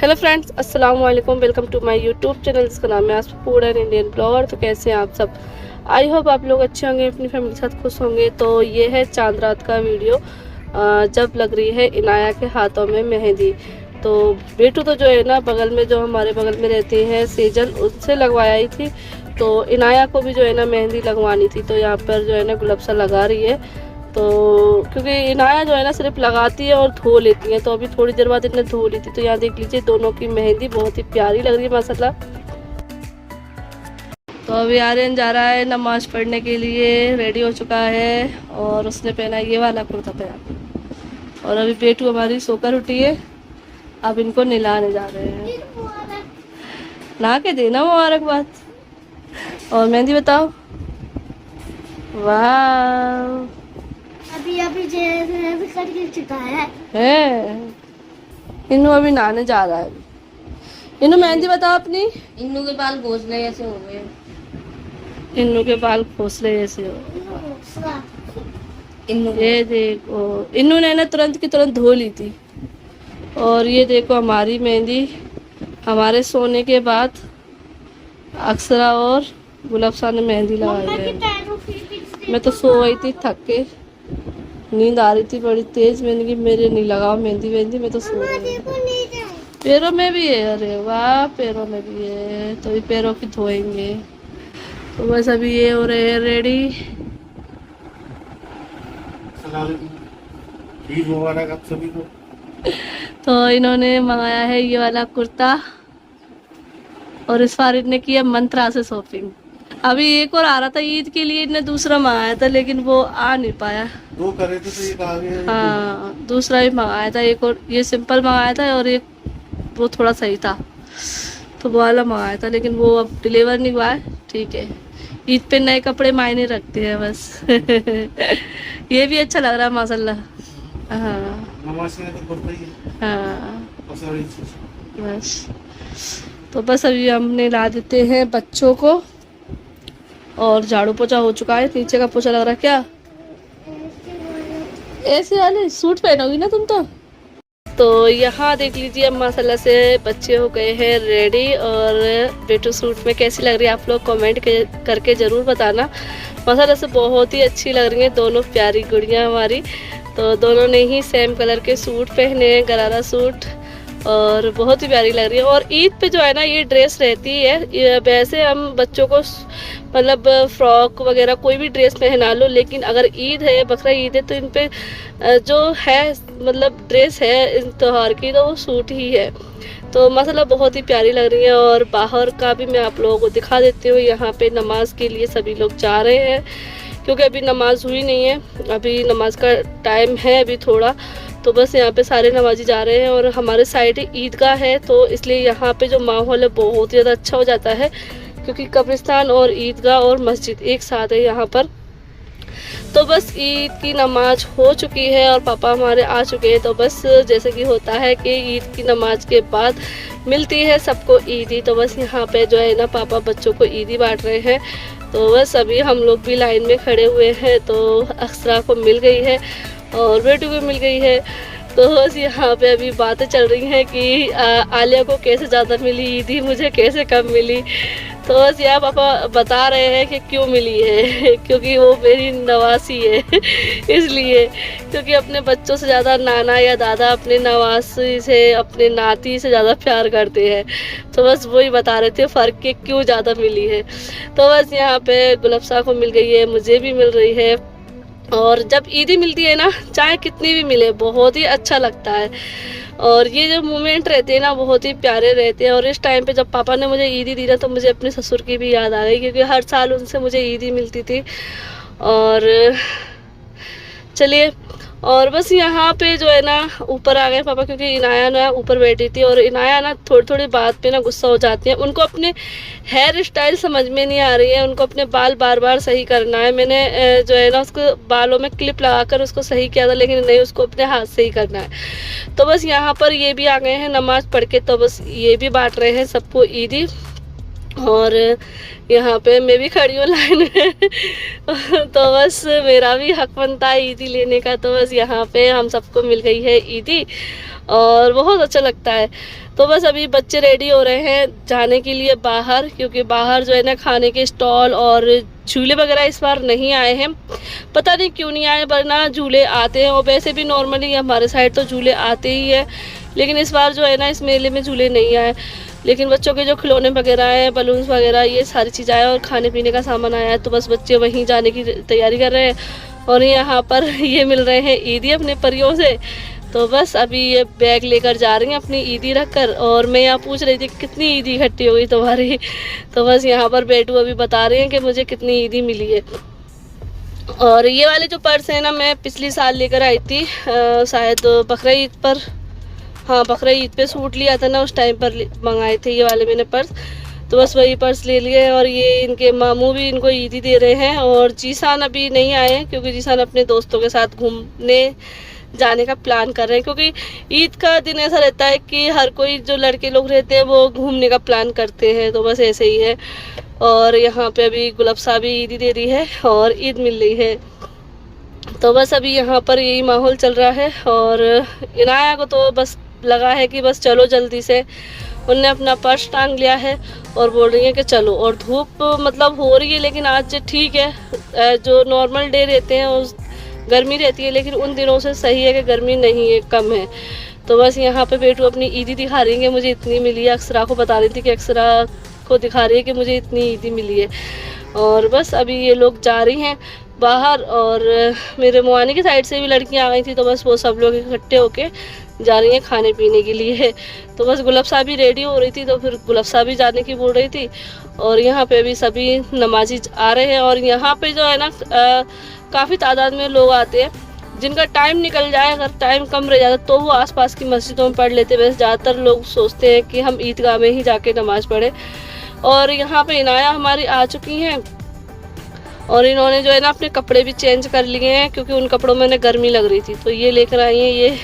Hello friends, अस्सलाम वालेकुम। Welcome to my YouTube channel जिसका नाम है फूड एंड इंडियन ब्लॉगर। तो कैसे हैं आप सब? आई होप आप लोग अच्छे होंगे, अपनी फैमिली के साथ खुश होंगे। तो ये है चांद रात का वीडियो जब लग रही है इनाया के हाथों में मेहंदी। तो बेटू तो जो है ना बगल में, जो हमारे बगल में रहती है सेजल, उससे लगवाई थी। तो इनाया को भी जो है ना मेहंदी लगवानी थी। तो यहाँ पर जो है ना गुलबसा लगा रही है। तो क्योंकि इनाया जो है ना सिर्फ लगाती है और धो लेती है, तो अभी थोड़ी देर बाद इन्हें धो ली थी। तो यहाँ देख लीजिए दोनों की मेहंदी बहुत ही प्यारी लग रही है माशाल्लाह। तो अभी आर्यन जा रहा है नमाज पढ़ने के लिए, रेडी हो चुका है और उसने पहना ये वाला कुर्ता पहना। और अभी बेटू हमारी सोकर उठी है, अब इनको नहलाने जा रहे हैं। नहा के देना मुबारकबाद। और मेहंदी बताओ। वाह, अभी जैसे करके चुका है। इन्नू अभी नहाने जा रहा है। इन्नू मेहंदी बताओ अपनी। इन्नू के बाल घोंसले ऐसे हो गए। इन्नू के बाल खोसले जैसे हो। इन्नू ये देखो, इन्नू ने ना तुरंत की तुरंत धो ली थी। और ये देखो हमारी मेहंदी हमारे सोने के बाद अक्षरा और गुलाबसा ने मेहंदी लगाई है। मैं तो सो गई थी थक के, नींद आ रही थी बड़ी तेज। मैंने कि मेरे नहीं लगाओ मेहंदी, मैं तो सो गई। पैरों में भी है, अरे वाह, पैरों में भी है। तो ये पैरों की धोएंगे। तो बस अभी ये हो रहे हैं रेडी। सभी को। तो इन्होंने मंगाया है ये वाला कुर्ता और इस बार इन्हें किया मंत्रा से शॉपिंग। अभी एक और आ रहा था ईद के लिए, इन्हें दूसरा मंगाया था लेकिन वो आ नहीं पाया। दो करे थे तो एक आ गया। हाँ, दूसरा भी मंगाया था। एक और ये सिंपल मंगाया था और एक वो थोड़ा सही था, तो वो वाला मंगाया था लेकिन वो अब डिलीवर नहीं हुआ है। ठीक है, ईद पे नए कपड़े मायने रखते हैं बस। ये भी अच्छा लग रहा है माशाल्लाह। हाँ नमाज में तो कुर्ता ही है। हाँ बस तो बस अभी हमने ला देते हैं बच्चों को और झाड़ू पोछा हो चुका है। नीचे का पोछा लग रहा है क्या? ऐसे वाले सूट पहनोगी ना तुम तो यहाँ देख लीजिए माशाल्लाह से बच्चे हो गए हैं रेडी। और बेटू सूट में कैसी लग रही है आप लोग कमेंट करके ज़रूर बताना। माशाल्लाह से बहुत ही अच्छी लग रही हैं दोनों प्यारी गुड़ियाँ हमारी। तो दोनों ने ही सेम कलर के सूट पहने हैं, गरारा सूट, और बहुत ही प्यारी लग रही है। और ईद पे जो है ना ये ड्रेस रहती है। वैसे हम बच्चों को मतलब फ्रॉक वगैरह कोई भी ड्रेस पहना लो, लेकिन अगर ईद है, बकरा ईद है, तो इन पे जो है मतलब ड्रेस है इन त्योहार की, तो वो सूट ही है। तो माशाल्लाह बहुत ही प्यारी लग रही है। और बाहर का भी मैं आप लोगों को दिखा देती हूँ। यहाँ पे नमाज के लिए सभी लोग जा रहे हैं क्योंकि अभी नमाज हुई नहीं है, अभी नमाज का टाइम है अभी थोड़ा। तो बस यहाँ पे सारे नमाजी जा रहे हैं और हमारे साइड ईदगाह है, तो इसलिए यहाँ पे जो माहौल है बहुत ज़्यादा अच्छा हो जाता है क्योंकि कब्रिस्तान और ईदगाह और मस्जिद एक साथ है यहाँ पर। तो बस ईद की नमाज हो चुकी है और पापा हमारे आ चुके हैं। तो बस जैसे कि होता है कि ईद की नमाज के बाद मिलती है सबको ईदी, तो बस यहाँ पे जो है ना पापा बच्चों को ईदी बांट रहे हैं। तो बस अभी हम लोग भी लाइन में खड़े हुए हैं। तो अक्षरा को मिल गई है और बेटू को मिल गई है। तो बस यहाँ पे अभी बातें चल रही हैं कि आलिया को कैसे ज़्यादा मिली ईदी, मुझे कैसे कम मिली। तो बस यहाँ पापा बता रहे हैं कि क्यों मिली है, क्योंकि वो मेरी नवासी है। इसलिए क्योंकि अपने बच्चों से ज़्यादा नाना या दादा अपने नवासी से, अपने नाती से ज़्यादा प्यार करते हैं। तो बस वही बता रहे थे फ़र्क के क्यों ज़्यादा मिली है। तो बस यहाँ पे गुलबसा को मिल गई है, मुझे भी मिल रही है। और जब ईदी मिलती है ना, चाहे कितनी भी मिले, बहुत ही अच्छा लगता है। और ये जो मोमेंट रहते हैं ना बहुत ही प्यारे रहते हैं। और इस टाइम पे जब पापा ने मुझे ईदी दी ना, तो मुझे अपने ससुर की भी याद आ गई क्योंकि हर साल उनसे मुझे ईदी मिलती थी। और चलिए, और बस यहाँ पे जो है ना ऊपर आ गए पापा क्योंकि इनाया ना ऊपर बैठी थी। और इनाया ना थोड़ी थोड़ी बात पे ना गुस्सा हो जाती है। उनको अपने हेयर स्टाइल समझ में नहीं आ रही है, उनको अपने बाल बार बार सही करना है। मैंने जो है ना उसको बालों में क्लिप लगाकर उसको सही किया था, लेकिन नहीं, उसको अपने हाथ से ही करना है। तो बस यहाँ पर ये भी आ गए हैं नमाज पढ़ के, तो बस ये भी बांट रहे हैं सबको ईदी। और यहाँ पे मैं भी खड़ी हूँ लाइन में। तो बस मेरा भी हक बनता है ईदी लेने का। तो बस यहाँ पे हम सबको मिल गई है ईदी और बहुत अच्छा लगता है। तो बस अभी बच्चे रेडी हो रहे हैं जाने के लिए बाहर, क्योंकि बाहर जो है ना खाने के स्टॉल और झूले वगैरह इस बार नहीं आए हैं। पता नहीं क्यों नहीं आए, वरना झूले आते हैं और वैसे भी नॉर्मली हमारे साइड तो झूले आते ही है, लेकिन इस बार जो है ना इस मेले में झूले नहीं आए। लेकिन बच्चों के जो खिलौने वगैरह हैं, बलून्स वगैरह, ये सारी चीज़ आए और खाने पीने का सामान आया है। तो बस बच्चे वहीं जाने की तैयारी कर रहे हैं और यहाँ पर ये मिल रहे हैं ईदी अपने परियों से। तो बस अभी ये बैग लेकर जा रही हैं अपनी ईदी रख कर, और मैं यहाँ पूछ रही थी कितनी ईदी इकट्ठी हो गई तुम्हारी। तो बस यहाँ पर बेटू अभी बता रहे हैं कि मुझे कितनी ईदी मिली है। और ये वाले जो पर्स है ना, मैं पिछली साल लेकर आई थी, शायद बकरा ईद पर, हाँ बकरा ईद पे सूट लिया था ना, उस टाइम पर मंगाए थे ये वाले मैंने पर्स। तो बस वही पर्स ले लिए। और ये इनके मामू भी इनको ईदी दे रहे हैं। और जीसान अभी नहीं आए हैं, क्योंकि जीसान अपने दोस्तों के साथ घूमने जाने का प्लान कर रहे हैं, क्योंकि ईद का दिन ऐसा रहता है कि हर कोई जो लड़के लोग रहते हैं वो घूमने का प्लान करते हैं। तो बस ऐसे ही है। और यहाँ पे अभी गुलाब साहब भी ईदी दे रही है और ईद मिल रही है। तो बस अभी यहाँ पर यही माहौल चल रहा है। और इनाया को तो बस लगा है कि बस चलो जल्दी से, उनने अपना पर्स टांग लिया है और बोल रही है कि चलो। और धूप मतलब हो रही है, लेकिन आज ठीक है। जो नॉर्मल डे रहते हैं उस गर्मी रहती है, लेकिन उन दिनों से सही है कि गर्मी नहीं है, कम है। तो बस यहाँ पे बेटू अपनी ईदी दिखा रही है कि मुझे इतनी मिली है। अक्षरा को बता रही थी कि अक्षरा को दिखा रही है कि मुझे इतनी ईदी मिली है। और बस अभी ये लोग जा रही हैं बाहर। और मेरे मुआनी की साइड से भी लड़कियां आ गई थी, तो बस वो सब लोग इकट्ठे होके जा रही हैं खाने पीने के लिए। तो बस गुलाब साहब भी रेडी हो रही थी, तो फिर गुलाब साहब भी जाने की बोल रही थी। और यहाँ पे भी सभी नमाजी आ रहे हैं। और यहाँ पे जो है ना काफ़ी तादाद में लोग आते हैं, जिनका टाइम निकल जाए, अगर टाइम कम रह जाता तो वो आसपास की मस्जिदों में पढ़ लेते। वैसे ज़्यादातर लोग सोचते हैं कि हम ईदगाह में ही जाके नमाज़ पढ़ें। और यहाँ पे इनाया हमारी आ चुकी हैं, और इन्होंने जो है ना अपने कपड़े भी चेंज कर लिए हैं, क्योंकि उन कपड़ों में उन्हें गर्मी लग रही थी। तो ये लेकर आई हैं ये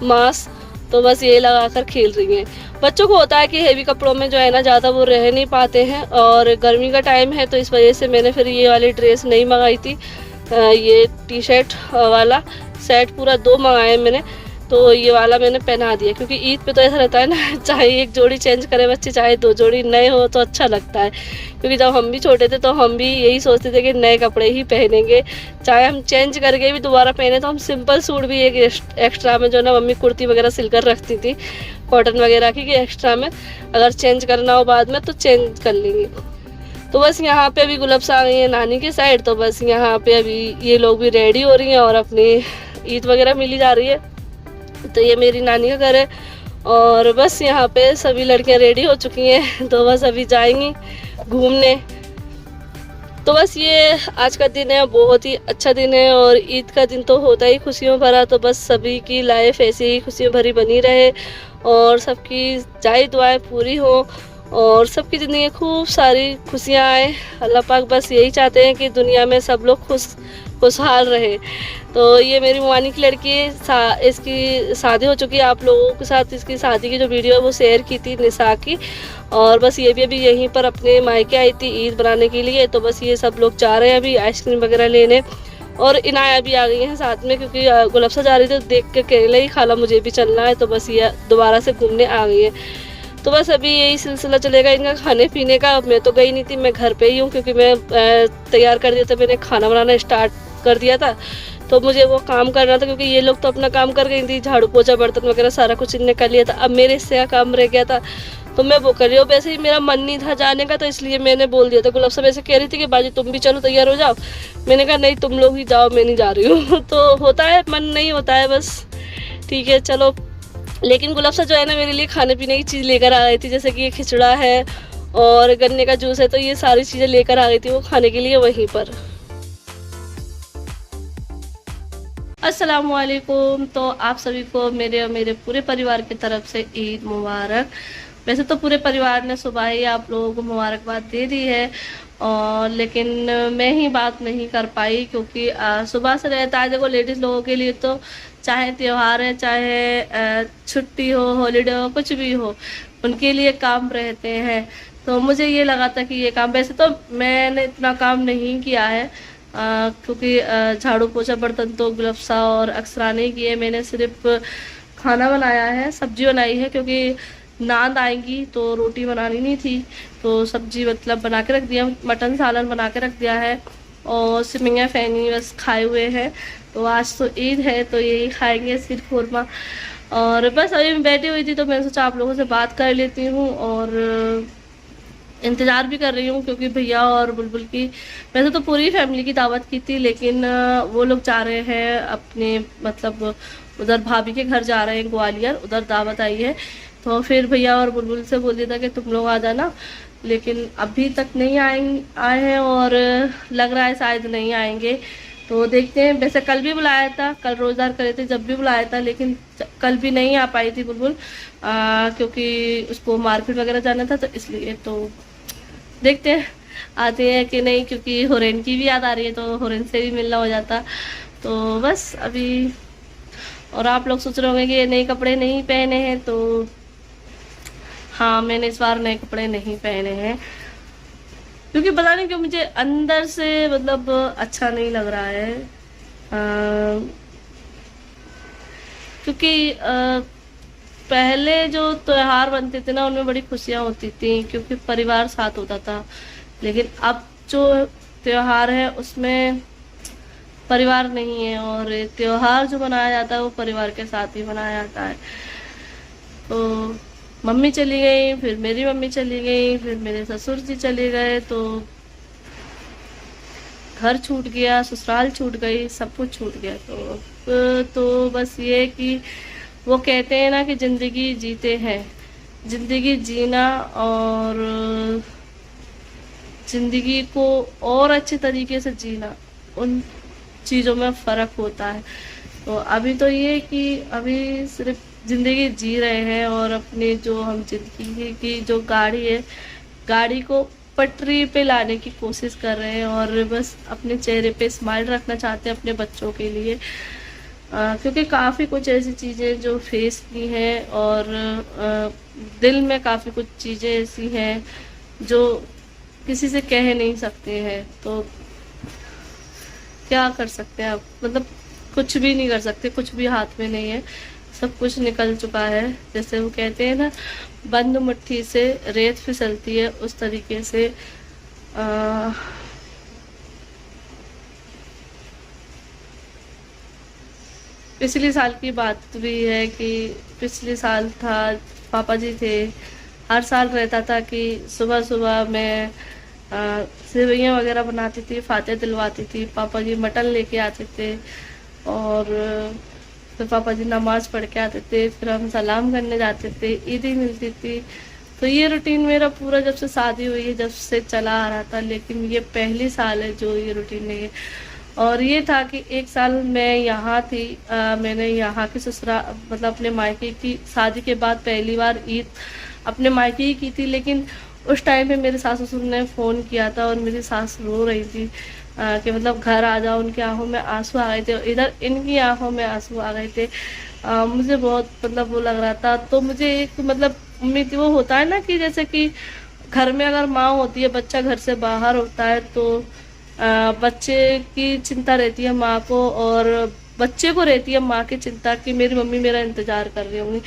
मास्क। तो बस ये लगा कर खेल रही हैं। बच्चों को होता है कि हेवी कपड़ों में जो है ना ज़्यादा वो रह नहीं पाते हैं, और गर्मी का टाइम है, तो इस वजह से मैंने फिर ये वाली ड्रेस नहीं मंगाई थी। ये टी शर्ट वाला सेट पूरा 2 मंगाए मैंने, तो ये वाला मैंने पहना दिया। क्योंकि ईद पे तो ऐसा रहता है ना, चाहे एक जोड़ी चेंज करे बच्चे, चाहे 2 जोड़ी नए हो तो अच्छा लगता है। क्योंकि जब हम भी छोटे थे तो हम भी यही सोचते थे कि नए कपड़े ही पहनेंगे, चाहे हम चेंज करके भी दोबारा पहने तो हम सिंपल सूट भी एक एक्स्ट्रा में जो ना मम्मी कुर्ती वगैरह सिलकर रखती थी कॉटन वगैरह की, कि एक्स्ट्रा में अगर चेंज करना हो बाद में तो चेंज कर लेंगे। तो बस यहाँ पे अभी गुलाब साहब आ गई है नानी के साइड। तो बस यहाँ पे अभी ये लोग भी रेडी हो रही हैं और अपनी ईद वगैरह मिली जा रही है। तो ये मेरी नानी का घर है, और बस यहाँ पे सभी लड़कियाँ रेडी हो चुकी हैं। तो बस अभी जाएंगी घूमने। तो बस ये आज का दिन है, बहुत ही अच्छा दिन है। और ईद का दिन तो होता ही खुशियों भरा। तो बस सभी की लाइफ ऐसे ही खुशियों भरी बनी रहे, और सबकी जायज़ दुआएं पूरी हो, और सबकी ज़िंदगी में खूब सारी खुशियाँ आए। अल्लाह पाक बस यही चाहते हैं कि दुनिया में सब लोग खुशहाल रहे। तो ये मेरी मुआनी की लड़की इसकी शादी हो चुकी है। आप लोगों के साथ इसकी शादी की जो वीडियो है वो शेयर की थी निशा की। और बस ये भी अभी यहीं पर अपने मायके आई थी ईद बनाने के लिए। तो बस ये सब लोग जा रहे हैं अभी आइसक्रीम वगैरह लेने। और इनाया भी आ गई हैं साथ में, क्योंकि गुलाब साहब जा रही थी तो देख के अकेले ही खाला मुझे भी चलना है। तो बस ये दोबारा से घूमने आ गई है। तो बस अभी यही सिलसिला चलेगा इनका खाने पीने का। मैं तो गई नहीं थी, मैं घर पे ही हूँ, क्योंकि मैं तैयार कर दिया था, मैंने खाना बनाना स्टार्ट कर दिया था। तो मुझे वो काम करना था, क्योंकि ये लोग तो अपना काम कर गई थी, झाड़ू पोछा बर्तन वगैरह सारा कुछ इनने कर लिया था। अब मेरे इससे का काम रह गया था, तो मैं वो कर रही हूँ। वैसे ही मेरा मन नहीं था जाने का, तो इसलिए मैंने बोल दिया था। गुलाब साहब ऐसे कह रही थी कि बाजी तुम भी चलो, तैयार हो जाओ। मैंने कहा नहीं, तुम लोग ही जाओ, मैं नहीं जा रही हूँ। तो होता है, मन नहीं होता है, बस ठीक है चलो। लेकिन गुलाब साहब जो है ना मेरे लिए खाने पीने की चीज़ लेकर आ गई थी, जैसे कि ये खिचड़ा है और गन्ने का जूस है। तो ये सारी चीज़ें लेकर आ गई थी वो खाने के लिए वहीं पर। अस्सलामुअलैकुम। तो आप सभी को मेरे और मेरे पूरे परिवार की तरफ से ईद मुबारक। वैसे तो पूरे परिवार ने सुबह ही आप लोगों को मुबारकबाद दे दी है, और लेकिन मैं ही बात नहीं कर पाई, क्योंकि सुबह से रहता है। देखो लेडीज़ लोगों के लिए तो चाहे त्यौहार है, चाहे छुट्टी हो, हॉलीडे हो, कुछ भी हो, उनके लिए काम रहते हैं। तो मुझे ये लगा था कि ये काम, वैसे तो मैंने इतना काम नहीं किया है, क्योंकि झाड़ू पोछा बर्तन तो गुलाब साहब और अक्षरा ने किए। मैंने सिर्फ खाना बनाया है, सब्जी बनाई है, क्योंकि नांद आएंगी तो रोटी बनानी नहीं थी, तो सब्जी मतलब बना के रख दिया, मटन सालन बना के रख दिया है और सिमिया फैनी बस खाए हुए हैं। तो आज तो ईद है तो यही खाएंगे, सिर खुरमा। और बस अभी मैं बैठी हुई थी तो मैंने सोचा आप लोगों से बात कर लेती हूँ और इंतज़ार भी कर रही हूँ, क्योंकि भैया और बुलबुल की वैसे तो पूरी फैमिली की दावत की थी, लेकिन वो लोग जा रहे हैं अपने मतलब उधर भाभी के घर जा रहे हैं ग्वालियर, उधर दावत आई है। तो फिर भैया और बुलबुल से बोल दिया था कि तुम लोग आ जाना, लेकिन अभी तक नहीं आए हैं और लग रहा है शायद नहीं आएंगे। तो देखते हैं, वैसे कल भी बुलाया था, कल रोज़दार करे थे जब भी बुलाया था, लेकिन कल भी नहीं आ पाई थी बुलबुल क्योंकि उसको मार्केट वगैरह जाना था, तो इसलिए। तो देखते हैं आते हैं कि नहीं, क्योंकि होरेन की भी याद आ रही है तो होरेन से भी मिलना हो जाता। तो बस अभी, और आप लोग सोच रहे होंगे कि ये नए कपड़े नहीं पहने हैं, तो हाँ मैंने इस बार नए कपड़े नहीं पहने हैं, क्योंकि पता नहीं क्यों मुझे अंदर से मतलब अच्छा नहीं लग रहा है। क्योंकि पहले जो त्योहार बनते थे ना उनमें बड़ी खुशियाँ होती थी, क्योंकि परिवार साथ होता था, लेकिन अब जो त्योहार है उसमें परिवार नहीं है, और त्योहार जो मनाया जाता है वो परिवार के साथ ही मनाया जाता है। तो मम्मी चली गई, फिर मेरी मम्मी चली गई, फिर मेरे ससुर जी चले गए, तो घर छूट गया, ससुराल छूट गई, सब कुछ छूट गया। तो बस ये कि वो कहते हैं ना कि ज़िंदगी जीते हैं, ज़िंदगी जीना और ज़िंदगी को और अच्छे तरीके से जीना, उन चीज़ों में फ़र्क होता है। तो अभी तो ये कि अभी सिर्फ ज़िंदगी जी रहे हैं और अपनी जो हम ज़िंदगी की जो गाड़ी है, गाड़ी को पटरी पे लाने की कोशिश कर रहे हैं, और बस अपने चेहरे पे स्माइल रखना चाहते हैं अपने बच्चों के लिए। क्योंकि काफ़ी कुछ ऐसी चीज़ें जो फेस की हैं, और दिल में काफ़ी कुछ चीज़ें ऐसी हैं जो किसी से कह नहीं सकते हैं। तो क्या कर सकते हैं आप, मतलब कुछ भी नहीं कर सकते, कुछ भी हाथ में नहीं है, सब कुछ निकल चुका है। जैसे वो कहते हैं ना, बंद मुट्ठी से रेत फिसलती है, उस तरीके से पिछले साल की बात भी है कि पिछले साल था, पापा जी थे, हर साल रहता था कि सुबह सुबह मैं सेवइयाँ वगैरह बनाती थी, फाते दिलवाती थी, पापा जी मटन लेके आते थे, और फिर पापा जी नमाज़ पढ़ के आते थे, फिर हम सलाम करने जाते थे, ईदी मिलती थी। तो ये रूटीन मेरा पूरा जब से शादी हुई है जब से चला आ रहा था, लेकिन ये पहली साल है जो ये रूटीन नहीं है। और ये था कि एक साल मैं यहाँ थी, मैंने यहाँ की ससुराल मतलब अपने मायके की शादी के बाद पहली बार ईद अपने मायके ही की थी, लेकिन उस टाइम पे मेरे सास ससुर ने फ़ोन किया था और मेरी सास रो रही थी कि मतलब घर आ जाओ, उनकी आंखों में आंसू आ गए थे, इधर इनकी आंखों में आंसू आ गए थे। मुझे बहुत मतलब वो लग रहा था। तो मुझे एक मतलब उम्मीद वो होता है ना कि जैसे कि घर में अगर माँ होती है, बच्चा घर से बाहर होता है, तो बच्चे की चिंता रहती है माँ को, और बच्चे को रहती है माँ की चिंता कि मेरी मम्मी मेरा इंतज़ार कर रही होंगी।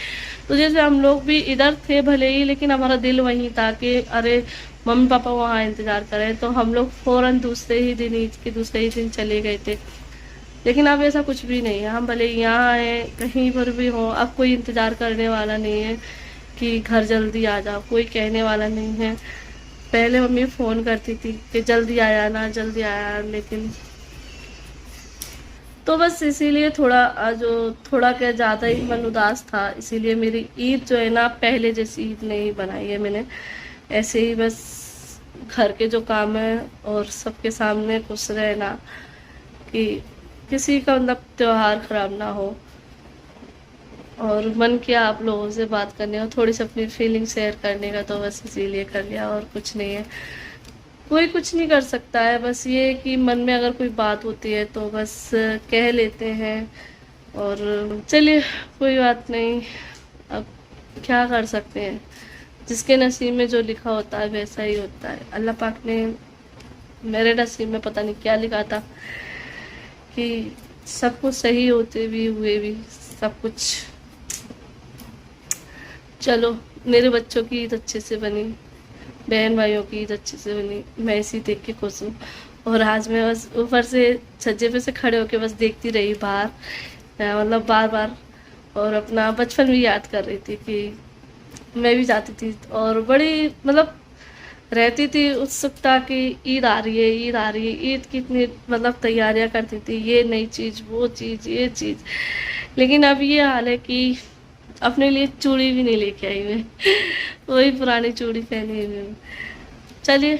तो जैसे हम लोग भी इधर थे भले ही, लेकिन हमारा दिल वहीं था कि अरे मम्मी पापा वहाँ इंतज़ार कर रहे हैं। तो हम लोग फ़ौरन दूसरे ही दिन, ईद के दूसरे ही दिन चले गए थे। लेकिन अब ऐसा कुछ भी नहीं है, हम भले यहाँ आए कहीं पर भी हों, अब कोई इंतज़ार करने वाला नहीं है कि घर जल्दी आ जाओ, कोई कहने वाला नहीं है। पहले मम्मी फ़ोन करती थी कि जल्दी आ जाना, जल्दी आया, लेकिन तो बस इसीलिए थोड़ा क्या ज़्यादा ही मन उदास था। इसीलिए मेरी ईद जो है ना, पहले जैसी ईद नहीं बनाई है मैंने, ऐसे ही बस घर के जो काम है और सबके सामने खुश रहना, कि किसी का मतलब त्योहार ख़राब ना हो। और मन किया आप लोगों से बात करने और थोड़ी सी अपनी फीलिंग शेयर करने का, तो बस इसीलिए कर लिया, और कुछ नहीं है। कोई कुछ नहीं कर सकता है, बस ये कि मन में अगर कोई बात होती है तो बस कह लेते हैं। और चलिए कोई बात नहीं, अब क्या कर सकते हैं, जिसके नसीब में जो लिखा होता है वैसा ही होता है। अल्लाह पाक ने मेरे नसीब में पता नहीं क्या लिखा था कि सब कुछ सही होते भी हुए भी सब कुछ। चलो मेरे बच्चों की ईद अच्छे से बनी, बहन भाइयों की ईद अच्छे से बनी, मैं इसी देख के खुश हूँ। और आज मैं बस ऊपर से छज्जे पे से खड़े होके बस देखती रही बाहर, मतलब बार बार, और अपना बचपन भी याद कर रही थी कि मैं भी जाती थी और बड़ी मतलब रहती थी उत्सुकता कि ईद आ रही है, ईद आ रही है, ईद की इतनी मतलब तैयारियां करती थी, ये नई चीज़, वो चीज़, ये चीज़। लेकिन अब ये हाल है कि अपने लिए चूड़ी भी नहीं लेके आई मैं वही पुरानी चूड़ी पहनी हुई हूँ। चलिए,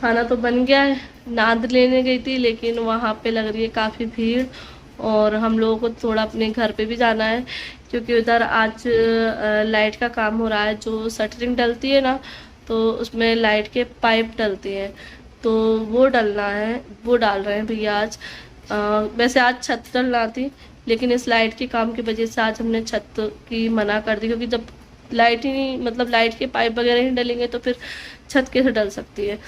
खाना तो बन गया है। नाद लेने गई थी लेकिन वहाँ पे लग रही है काफ़ी भीड़, और हम लोगों को थोड़ा अपने घर पे भी जाना है क्योंकि उधर आज लाइट का काम हो रहा है। जो शटरिंग डलती है ना, तो उसमें लाइट के पाइप डलते हैं, तो वो डलना है, वो डाल रहे हैं भैया आज। वैसे आज छत डलना थी लेकिन इस लाइट के काम की वजह से आज हमने छत की मना कर दी, क्योंकि जब लाइट ही नहीं, मतलब लाइट के पाइप वगैरह ही डलेंगे तो फिर छत कैसे डल सकती है।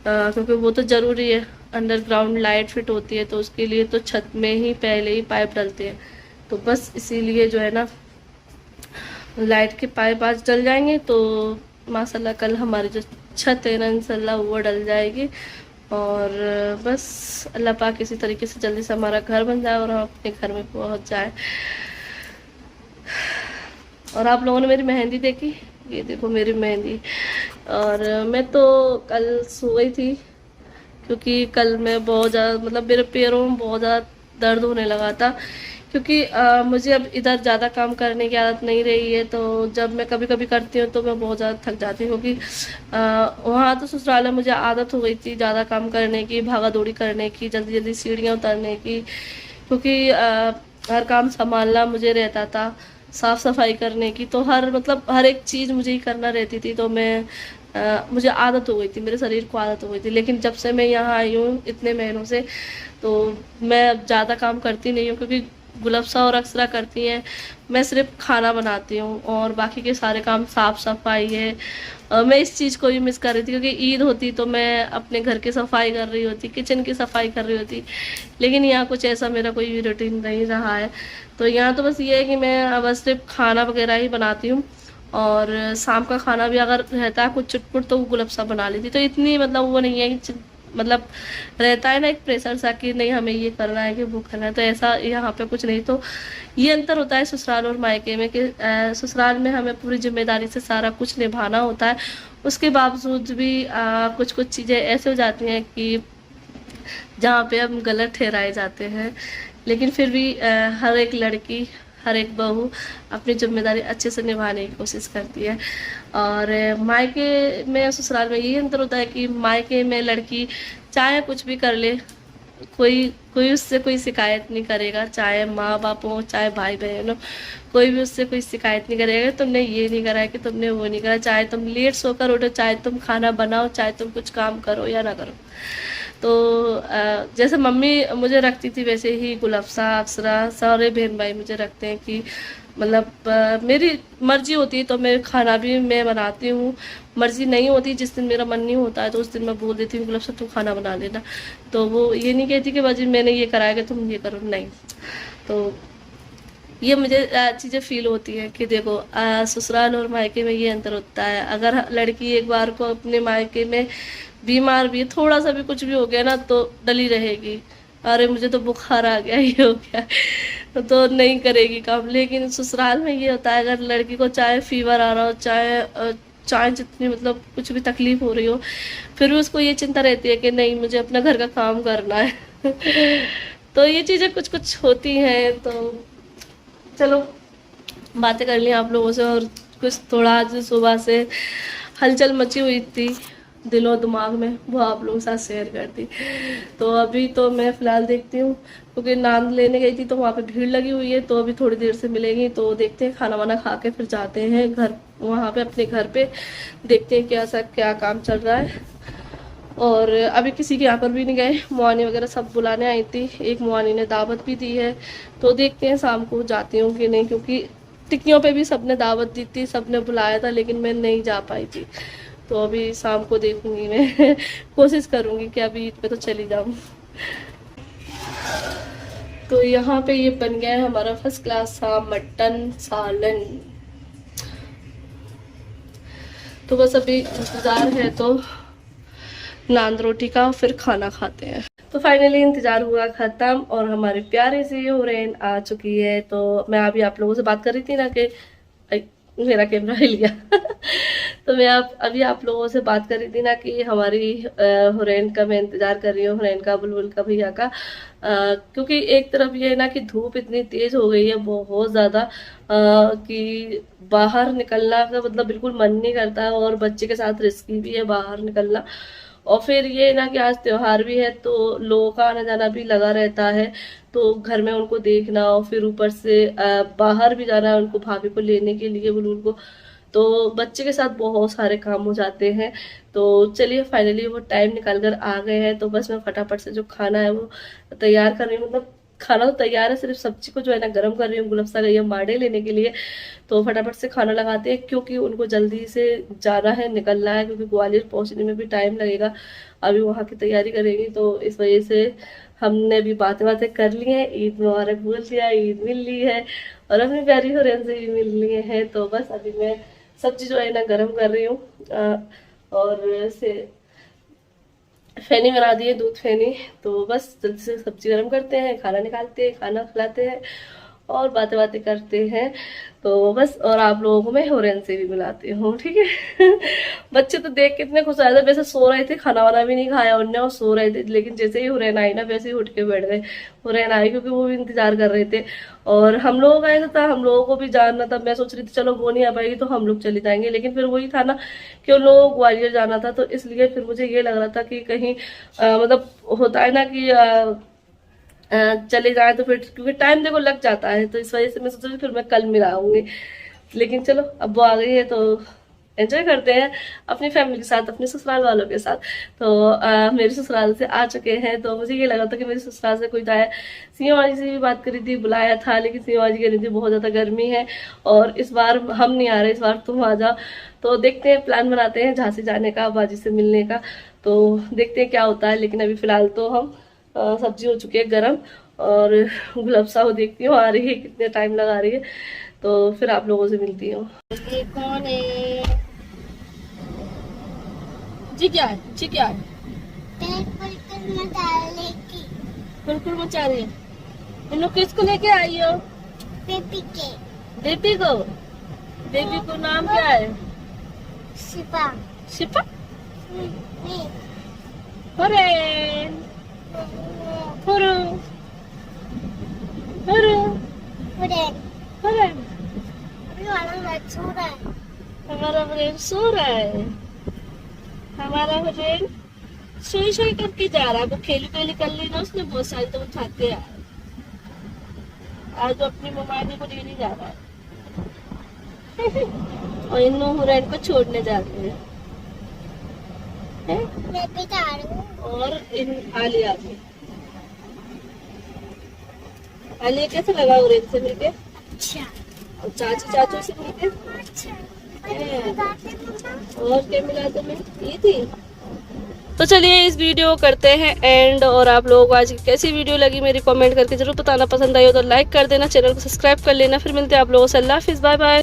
क्योंकि वो तो ज़रूरी है, अंडरग्राउंड लाइट फिट होती है तो उसके लिए तो छत में ही पहले ही पाइप डलते हैं। तो बस इसीलिए जो है ना, लाइट के पाइप आज डल जाएंगे तो माशाल्लाह कल हमारी जो छत है ना इंशाल्लाह वो डल जाएगी। और बस अल्लाह पाक किसी तरीके से जल्दी से हमारा घर बन जाए और हम अपने घर में पहुंच जाए। और आप लोगों ने मेरी मेहंदी देखी? ये देखो मेरी मेहंदी। और मैं तो कल सो गई थी क्योंकि कल मैं बहुत ज़्यादा, मतलब मेरे पैरों में बहुत ज़्यादा दर्द होने लगा था, क्योंकि मुझे अब इधर ज़्यादा काम करने की आदत नहीं रही है। तो जब मैं कभी कभी करती हूँ तो मैं बहुत ज़्यादा थक जाती हूँ, क्योंकि वहाँ तो ससुराल में मुझे आदत हो गई थी ज़्यादा काम करने की, भागा दौड़ी करने की, जल्दी जल्दी सीढ़ियाँ उतारने की, क्योंकि हर काम संभालना मुझे रहता था, साफ़ सफाई करने की, तो मतलब हर एक चीज़ मुझे ही करना रहती थी। तो मैं मुझे आदत हो गई थी, मेरे शरीर को आदत हो गई थी। लेकिन जब से मैं यहाँ आई हूँ इतने महीनों से, तो मैं अब ज़्यादा काम करती नहीं हूँ, क्योंकि गुलफ्सा और अक्सरा करती हैं, मैं सिर्फ खाना बनाती हूँ और बाकी के सारे काम साफ़ सफाई है। मैं इस चीज़ को भी मिस कर रही थी, क्योंकि ईद होती तो मैं अपने घर की सफाई कर रही होती, किचन की सफाई कर रही होती। लेकिन यहाँ कुछ ऐसा मेरा कोई भी रूटीन नहीं रहा है। तो यहाँ तो बस ये है कि मैं बस सिर्फ खाना वगैरह ही बनाती हूँ, और शाम का खाना भी अगर रहता है कुछ चुटपुट तो वो गुलफ्सा बना लेती। तो इतनी मतलब वो नहीं है कि मतलब रहता है ना एक प्रेशर सा कि नहीं हमें ये करना है कि वो करना है, तो ऐसा यहाँ पे कुछ नहीं। तो ये अंतर होता है ससुराल और मायके में कि ससुराल में हमें पूरी जिम्मेदारी से सारा कुछ निभाना होता है, उसके बावजूद भी कुछ कुछ चीज़ें ऐसे हो जाती हैं कि जहाँ पे हम गलत ठहराए जाते हैं। लेकिन फिर भी हर एक लड़की, हर एक बहू अपनी जिम्मेदारी अच्छे से निभाने की कोशिश करती है। और मायके में ससुराल में यही अंतर होता है कि मायके में लड़की चाहे कुछ भी कर ले, कोई उससे कोई शिकायत नहीं करेगा, चाहे माँ बाप हो चाहे भाई बहन हो, कोई भी उससे कोई शिकायत नहीं करेगा, तुमने ये नहीं करा है कि तुमने वो नहीं करा, चाहे तुम लेट सोकर उठो, चाहे तुम खाना बनाओ, चाहे तुम कुछ काम करो या ना करो। तो जैसे मम्मी मुझे रखती थी वैसे ही गुलफ्सा अक्सरा सारे बहन भाई मुझे रखते हैं कि मतलब मेरी मर्जी होती है तो मैं खाना भी मैं बनाती हूँ, मर्जी नहीं होती, जिस दिन मेरा मन नहीं होता है तो उस दिन मैं बोल देती हूँ गुलफ्सा तू खाना बना लेना। तो वो ये नहीं कहती कि बाजी मैंने ये कराया कि तुम ये करो, नहीं। तो ये मुझे चीज़ें फील होती हैं कि देखो ससुराल और मायके में ये अंतर होता है। अगर लड़की एक बार को अपने मायके में बीमार भी, थोड़ा सा भी कुछ भी हो गया ना तो डली रहेगी, अरे मुझे तो बुखार आ गया, ये हो गया, तो नहीं करेगी काम। लेकिन ससुराल में ये होता है, अगर लड़की को चाहे फीवर आ रहा हो, चाहे जितनी मतलब कुछ भी तकलीफ हो रही हो, फिर भी उसको ये चिंता रहती है कि नहीं मुझे अपना घर का काम करना है तो ये चीज़ें कुछ कुछ होती हैं। तो चलो बातें कर ली आप लोगों से, और कुछ थोड़ा आज सुबह से हलचल मची हुई थी दिल और दिमाग में, वो आप लोगों के साथ शेयर करती। तो अभी तो मैं फ़िलहाल देखती हूँ, क्योंकि नान लेने गई थी तो वहाँ पे भीड़ लगी हुई है, तो अभी थोड़ी देर से मिलेगी, तो देखते हैं खाना वाना खा के फिर जाते हैं घर, वहाँ पे अपने घर पे देखते हैं क्या काम चल रहा है। और अभी किसी के यहाँ पर भी नहीं गए, मुआनी वगैरह सब बुलाने आई थी, एक मुआनी ने दावत भी दी है, तो देखते हैं शाम को जाती हूँ कि नहीं, क्योंकि टिक्कियों पे भी सबने दावत दी थी, सबने बुलाया था, लेकिन मैं नहीं जा पाई थी। तो अभी शाम को देखूंगी मैं कोशिश करूंगी कि अभी ईद पे तो चली जाऊँ। तो यहाँ पे ये बन गया है हमारा फर्स्ट क्लास सा मटन सालन, तो बस अभी इंतज़ार है तो नान रोटी का, फिर खाना खाते हैं। तो फाइनली इंतज़ार हुआ ख़त्म और हमारी प्यारी सी हुरैन आ चुकी है। तो मैं अभी आप लोगों से बात कर रही थी ना कि मेरा कैमरा हिल गया तो मैं अभी आप लोगों से बात कर रही थी ना कि हमारी हुरैन का मैं इंतज़ार कर रही हूँ, हुरैन का, बुलबुल का, भैया का। क्योंकि एक तरफ ये है ना कि धूप इतनी तेज़ हो गई है बहुत ज़्यादा कि बाहर निकलना का मतलब बिल्कुल मन नहीं करता है, और बच्चे के साथ रिस्की भी है बाहर निकलना। और फिर ये ना कि आज त्योहार भी है तो लोगों का आना जाना भी लगा रहता है, तो घर में उनको देखना और फिर ऊपर से बाहर भी जाना है उनको, भाभी को लेने के लिए, बुलबुल को। तो बच्चे के साथ बहुत सारे काम हो जाते हैं। तो चलिए फाइनली वो टाइम निकाल कर आ गए हैं। तो बस मैं फटाफट से जो खाना है वो तैयार कर रही हूँ। मतलब खाना तो तैयार है, सिर्फ सब्जी को जो है ना गर्म कर रही हूँ। गुलफ्सा गई है माड़े लेने के लिए, तो फटाफट से खाना लगाते हैं क्योंकि उनको जल्दी से जाना है, निकलना है, क्योंकि ग्वालियर पहुंचने में भी टाइम लगेगा। अभी वहाँ की तैयारी करेंगी, तो इस वजह से हमने भी बातें कर ली हैं। ईद मुबारक बोल दिया, ईद मिल ली है और अपनी प्यारी हुरैन से भी मिल लिए हैं। तो बस अभी मैं सब्जी जो है ना गर्म कर रही हूँ और से फेनी बना दी है, दूध फेनी। तो बस जल्दी से सब्जी गर्म करते हैं, खाना निकालते हैं, खाना खिलाते हैं और बातें करते हैं। तो बस, और आप लोगों को मैं हुरैन से भी मिलाती हूँ, ठीक है बच्चे तो देख कितने खुश आए थे, वैसे सो रहे थे, खाना वाना भी नहीं खाया उनने और सो रहे थे, लेकिन जैसे ही हुरैन आई ना वैसे ही उठ के बैठ गए। हुरैन आई क्योंकि वो भी इंतजार कर रहे थे और हम लोगों का ऐसा था, हम लोगों को भी जानना था। मैं सोच रही थी चलो वो नहीं आ पाएगी तो हम लोग चले जाएंगे, लेकिन फिर वही था ना कि उन लोगों को ग्वालियर जाना था, तो इसलिए फिर मुझे ये लग रहा था कि कहीं मतलब होता है ना कि चले जाए तो फिर, क्योंकि टाइम देखो लग जाता है, तो इस वजह से मैं सोच रही फिर मैं कल मिलाऊंगी। लेकिन चलो अब वो आ गई है तो एंजॉय करते हैं अपनी फैमिली के साथ, अपने ससुराल वालों के साथ। तो मेरे ससुराल से आ चुके हैं, तो मुझे ये लगा था कि मेरे ससुराल से कोई जाए। सीमा जी से भी बात करी थी, बुलाया था, लेकिन सीमा जी कह रही थी बहुत ज़्यादा गर्मी है और इस बार हम नहीं आ रहे, इस बार तुम आ जाओ। तो देखते हैं, प्लान बनाते हैं झांसी जाने का, बाजी से मिलने का। तो देखते हैं क्या होता है, लेकिन अभी फिलहाल तो हम सब्जी हो चुकी है गरम और गुलफ्सा को देखती हूँ आ रही है, कितने टाइम लगा रही है, तो फिर आप लोगों से मिलती हूँ। ये कौन है? जी क्या है, जी क्या है? कुरकुर मचा रही है। इन लोग किसको लेके आई हो? बेबी के। बेबी को? बेबी को नाम क्या है? शिपा। शिपा? नहीं। हुरैन, हुरु, हुरु, हुरैन। हुरैन। अभी वाला मैच सो रहा है। हमारा हुरैन सो रहा है। हमारा हुरैन सोई करके जा रहा है। वो खेली कर ली ना उसने बहुत सारी, तो उठाते हैं आज वो अपनी ममानी को लेने जा रहा है और इन हुरैन को छोड़ने जाते हैं। मैं भी जा रही हूँ। और इन आलिया भी, आलिया कैसे लगा हुरैन से मिलके? अच्छा। और चाचू से मिलके? अच्छा। और क्या मिला तुम्हें? ये थी। तो चलिए इस वीडियो को करते हैं एंड, और आप लोगों को आज की कैसी वीडियो लगी मेरी कमेंट करके जरूर बताना। पसंद आई हो तो लाइक कर देना, चैनल को सब्सक्राइब कर लेना। फिर मिलते हैं आप लोगों से। अल्लाह हाफिज़, बाय बाय।